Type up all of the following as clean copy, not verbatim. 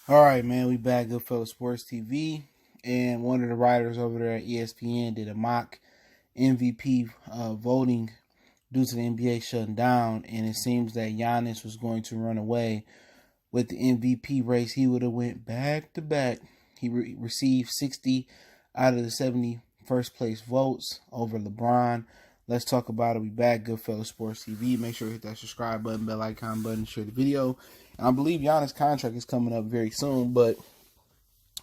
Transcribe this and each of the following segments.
All right, man, we back, Goodfellas Sports TV, and one of the writers over there at ESPN did a mock MVP voting due to the NBA shutting down, and it seems that Giannis was going to run away with the MVP race. He would have went back to back. He received 60 out of the 70 first place votes over LeBron. Let's talk about it. We back, Goodfellas Sports TV. Make sure to hit that subscribe button, bell icon button, share the video. And I believe Giannis' contract is coming up very soon, but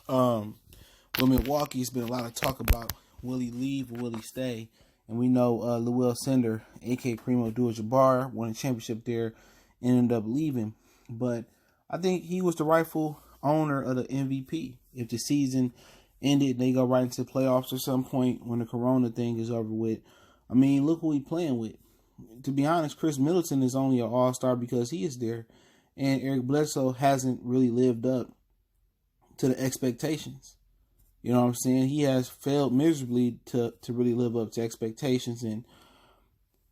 with Milwaukee, it's been a lot of talk about will he leave or will he stay. And we know Lewell Sender, a.k.a. Primo Abdul-Jabbar, won a championship there and ended up leaving. But I think he was the rightful owner of the MVP. If the season ended, they go right into the playoffs at some point when the Corona thing is over with. I mean, look who he playing with. To be honest, Chris Middleton is only an all-star because he is there. And Eric Bledsoe hasn't really lived up to the expectations. You know what I'm saying? He has failed miserably to really live up to expectations. And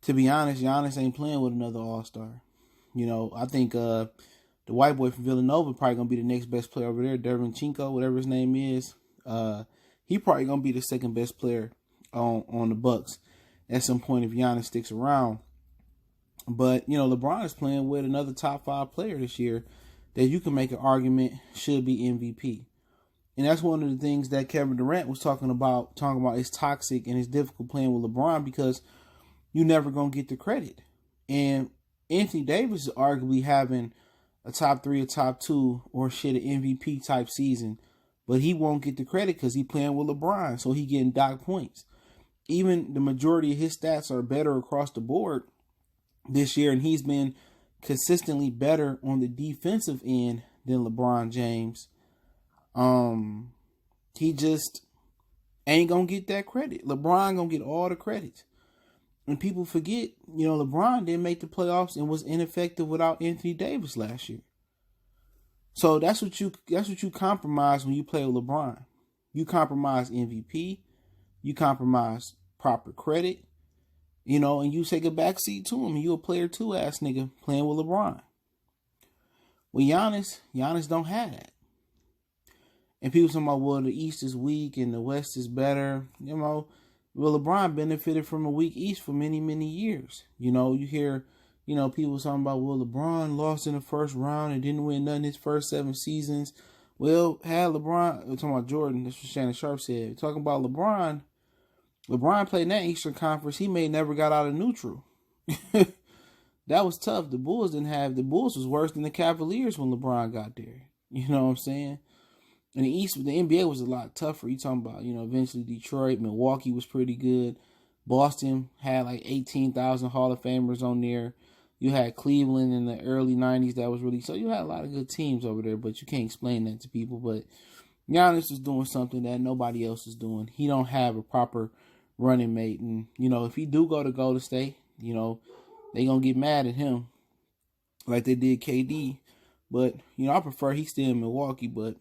to be honest, Giannis ain't playing with another all-star. You know, I think the white boy from Villanova probably going to be the next best player over there, Dervinchenko, whatever his name is. He probably going to be the second best player on the Bucks at some point if Giannis sticks around. But, you know, LeBron is playing with another top 5 player this year that you can make an argument should be MVP. And that's one of the things that Kevin Durant was talking about it's toxic and it's difficult playing with LeBron because you're never going to get the credit. And Anthony Davis is arguably having a top 3, a top 2, or shit, an MVP type season. But he won't get the credit because he's playing with LeBron, so he getting docked points. Even the majority of his stats are better across the board this year, and he's been consistently better on the defensive end than LeBron James. He just ain't gonna get that credit. LeBron gonna get all the credit. And people forget, you know, LeBron didn't make the playoffs and was ineffective without Anthony Davis last year. So that's what you compromise when you play with LeBron. You compromise MVP, you compromise proper credit, you know, and you take a backseat to him. And you a player 2 ass nigga playing with LeBron. Well, Giannis don't have that. And people talking about, well, the East is weak and the West is better. You know, well, LeBron benefited from a weak East for many, many years. You know, you hear, you know, people talking about, well, LeBron lost in the first round and didn't win none his first 7 seasons. Well, had LeBron, we're talking about Jordan, that's what Shannon Sharp said. We're talking about LeBron played in that Eastern Conference. He may never got out of neutral. That was tough. The Bulls was worse than the Cavaliers when LeBron got there. You know what I'm saying? And the East, the NBA was a lot tougher. You talking about, you know, eventually Detroit, Milwaukee was pretty good. Boston had like 18,000 Hall of Famers on there. You had Cleveland in the early 90s that was really, so you had a lot of good teams over there, but you can't explain that to people. But Giannis is doing something that nobody else is doing. He don't have a proper running mate. And, you know, if he do go to Golden State, you know, they going to get mad at him like they did KD. But, you know, I prefer he stay in Milwaukee, but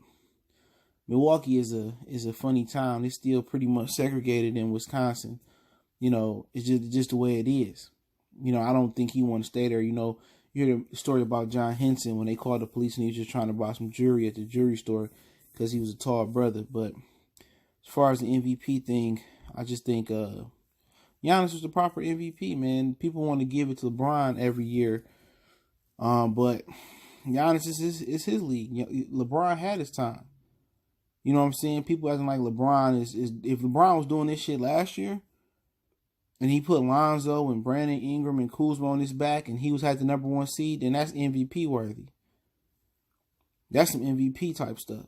Milwaukee is a funny town. It's still pretty much segregated in Wisconsin. You know, it's just the way it is. You know, I don't think he want to stay there. You know, you hear the story about John Henson when they called the police and he was just trying to buy some jewelry at the jewelry store because he was a tall brother. But as far as the MVP thing, I just think Giannis was the proper MVP, man. People want to give it to LeBron every year. But Giannis is his league. You know, LeBron had his time. You know what I'm saying? People acting like LeBron is if LeBron was doing this shit last year and he put Lonzo and Brandon Ingram and Kuzma on his back and he had the number 1 seed, then that's MVP worthy. That's some MVP type stuff.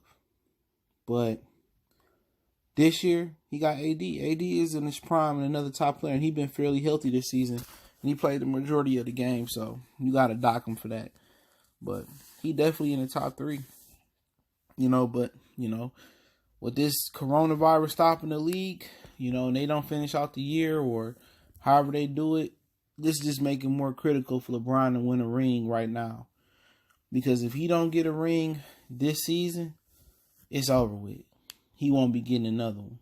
But this year, he got AD. AD is in his prime and another top player, and he's been fairly healthy this season. And he played the majority of the game, so you got to dock him for that. But he definitely in the top 3. You know, but, you know, with this coronavirus stopping the league, you know, and they don't finish out the year or however they do it, this is just making it more critical for LeBron to win a ring right now. Because if he don't get a ring this season, it's over with. He won't be getting another one.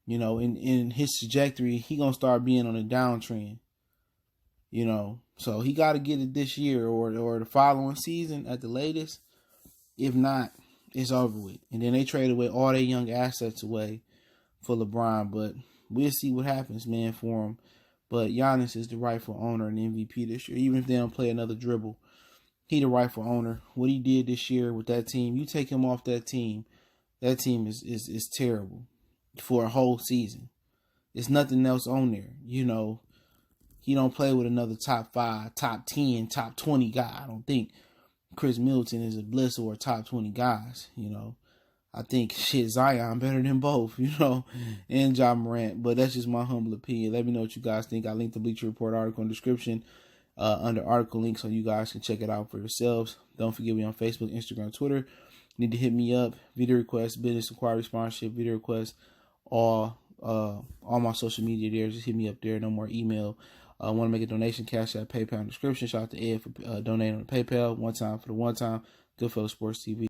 You know, in his trajectory, he going to start being on a downtrend. You know, so he got to get it this year or the following season at the latest. If not, it's over with. And then they trade away all their young assets away for LeBron. But we'll see what happens, man, for him. But Giannis is the rightful owner and MVP this year. Even if they don't play another dribble, he the rightful owner. What he did this year with that team, you take him off that team is terrible for a whole season. There's nothing else on there. You know, he don't play with another top 5, top 10, top 20 guy. I don't think Chris Middleton is a bliss or a top 20 guys, you know. I think Zion better than both, you know, and Ja Morant. But that's just my humble opinion. Let me know what you guys think. I linked the Bleacher Report article in the description under article link so you guys can check it out for yourselves. Don't forget me on Facebook, Instagram, Twitter. You need to hit me up. Video requests, business inquiry, sponsorship, video requests, all my social media there. Just hit me up there. No more email. Want to make a donation, Cash App, PayPal in the description. Shout out to Ed for donating on PayPal. One time for the one time. Goodfellas Sports TV.